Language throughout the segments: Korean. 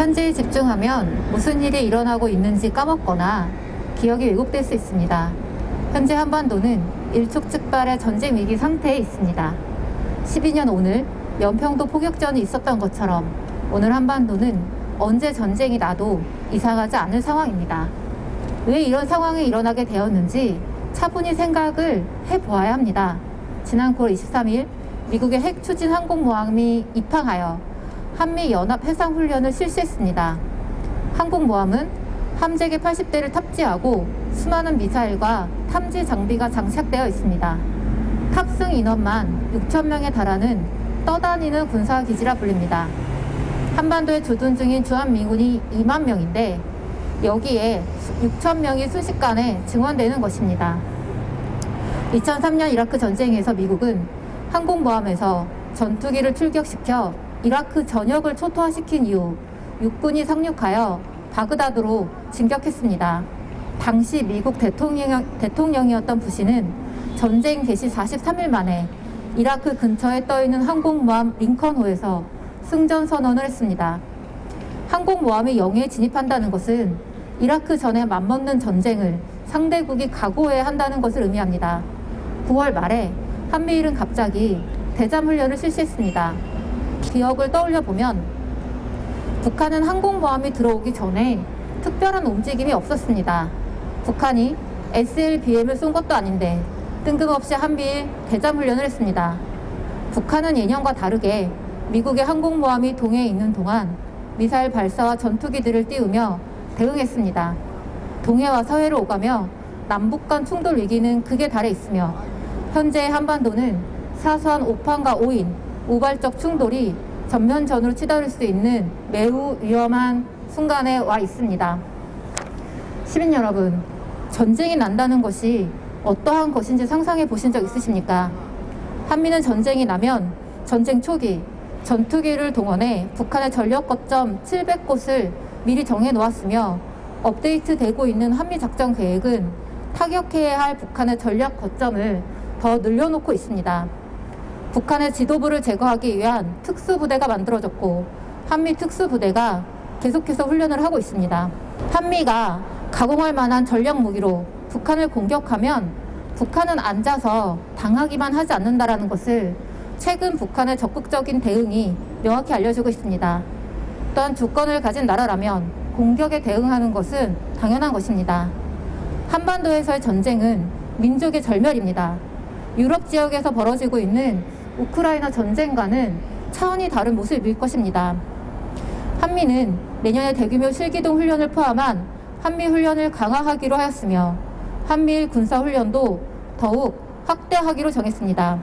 현재에 집중하면 무슨 일이 일어나고 있는지 까먹거나 기억이 왜곡될 수 있습니다. 현재 한반도는 일촉즉발의 전쟁 위기 상태에 있습니다. 12년 오늘 연평도 포격전이 있었던 것처럼 오늘 한반도는 언제 전쟁이 나도 이상하지 않을 상황입니다. 왜 이런 상황이 일어나게 되었는지 차분히 생각을 해보아야 합니다. 지난 9월 23일 미국의 핵추진 항공모함이 입항하여 한미연합해상훈련을 실시했습니다. 항공모함은 함재기 80대를 탑재하고 수많은 미사일과 탐지 장비가 장착되어 있습니다. 탑승 인원만 6,000명에 달하는 떠다니는 군사기지라 불립니다. 한반도에 주둔 중인 주한미군이 2만 명인데 여기에 6,000명이 순식간에 증원되는 것입니다. 2003년 이라크 전쟁에서 미국은 항공모함에서 전투기를 출격시켜 이라크 전역을 초토화시킨 이후 육군이 상륙하여 바그다드로 진격했습니다. 당시 미국 대통령이었던 부시는 전쟁 개시 43일 만에 이라크 근처에 떠있는 항공모함 링컨호에서 승전 선언을 했습니다. 항공모함이 영해에 진입한다는 것은 이라크 전에 맞먹는 전쟁을 상대국이 각오해야 한다는 것을 의미합니다. 9월 말에 한미일은 갑자기 대잠훈련을 실시했습니다. 기억을 떠올려 보면 북한은 항공모함이 들어오기 전에 특별한 움직임이 없었습니다. 북한이 SLBM을 쏜 것도 아닌데 뜬금없이 한미일 대잠훈련을 했습니다. 북한은 예년과 다르게 미국의 항공모함이 동해에 있는 동안 미사일 발사와 전투기들을 띄우며 대응했습니다. 동해와 서해를 오가며 남북 간 충돌 위기는 극에 달해 있으며 현재 한반도는 사소한 오판과 오인, 우발적 충돌이 전면전으로 치달을 수 있는 매우 위험한 순간에 와 있습니다. 시민 여러분, 전쟁이 난다는 것이 어떠한 것인지 상상해 보신 적 있으십니까? 한미는 전쟁이 나면 전쟁 초기 전투기를 동원해 북한의 전력 거점 700곳을 미리 정해 놓았으며 업데이트되고 있는 한미 작전 계획은 타격해야 할 북한의 전략 거점을 더 늘려놓고 있습니다. 북한의 지도부를 제거하기 위한 특수부대가 만들어졌고 한미 특수부대가 계속해서 훈련을 하고 있습니다. 한미가 가공할 만한 전략 무기로 북한을 공격하면 북한은 앉아서 당하기만 하지 않는다는 것을 최근 북한의 적극적인 대응이 명확히 알려주고 있습니다. 또한 주권을 가진 나라라면 공격에 대응하는 것은 당연한 것입니다. 한반도에서의 전쟁은 민족의 절멸입니다. 유럽 지역에서 벌어지고 있는 우크라이나 전쟁과는 차원이 다른 모습을 보일 것입니다. 한미는 내년에 대규모 실기동 훈련을 포함한 한미 훈련을 강화하기로 하였으며 한미일 군사훈련도 더욱 확대하기로 정했습니다.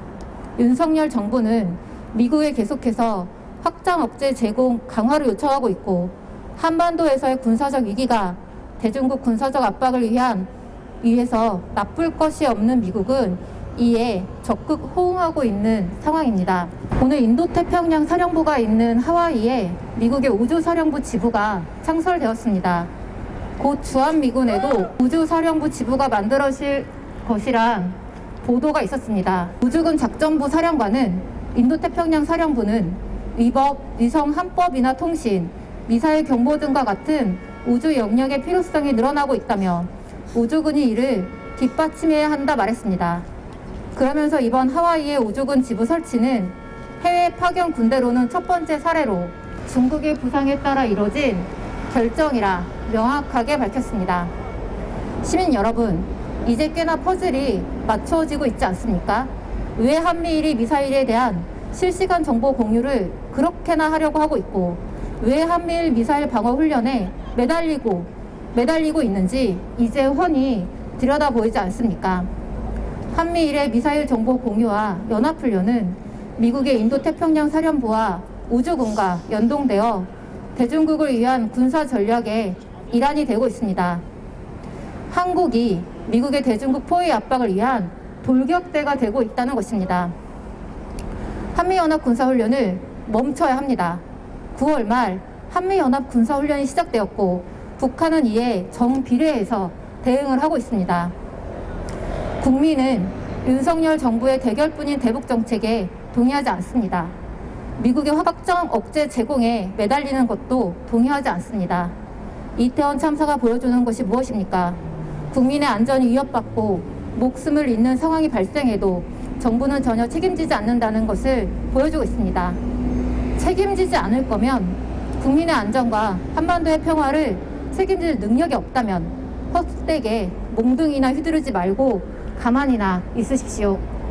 윤석열 정부는 미국에 계속해서 확장 억제 제공 강화를 요청하고 있고 한반도에서의 군사적 위기가 대중국 군사적 압박을 위해서 나쁠 것이 없는 미국은 이에 적극 호응하고 있는 상황입니다. 오늘 인도태평양 사령부가 있는 하와이에 미국의 우주사령부 지부가 창설되었습니다. 곧 주한미군에도 우주사령부 지부가 만들어질 것이란 보도가 있었습니다. 우주군 작전부 사령관은 인도태평양 사령부는 위법, 위성 함법이나 통신, 미사일 경보 등과 같은 우주 영역의 필요성이 늘어나고 있다며 우주군이 이를 뒷받침해야 한다 말했습니다. 그러면서 이번 하와이의 우주군 지부 설치는 해외 파견 군대로는 첫 번째 사례로 중국의 부상에 따라 이뤄진 결정이라 명확하게 밝혔습니다. 시민 여러분, 이제 꽤나 퍼즐이 맞춰지고 있지 않습니까? 왜 한미일이 미사일에 대한 실시간 정보 공유를 그렇게나 하려고 하고 있고 왜 한미일 미사일 방어 훈련에 매달리고 있는지 이제 훤히 들여다 보이지 않습니까? 한미일의 미사일 정보 공유와 연합훈련은 미국의 인도태평양 사령부와 우주군과 연동되어 대중국을 위한 군사 전략의 일환이 되고 있습니다. 한국이 미국의 대중국 포위 압박을 위한 돌격대가 되고 있다는 것입니다. 한미연합 군사훈련을 멈춰야 합니다. 9월 말 한미연합 군사훈련이 시작되었고 북한은 이에 정비례해서 대응을 하고 있습니다. 국민은 윤석열 정부의 대결뿐인 대북 정책에 동의하지 않습니다. 미국의 화박정 억제 제공에 매달리는 것도 동의하지 않습니다. 이태원 참사가 보여주는 것이 무엇입니까? 국민의 안전이 위협받고 목숨을 잃는 상황이 발생해도 정부는 전혀 책임지지 않는다는 것을 보여주고 있습니다. 책임지지 않을 거면 국민의 안전과 한반도의 평화를 책임질 능력이 없다면 헛되게 몽둥이나 휘두르지 말고 가만히나 있으십시오.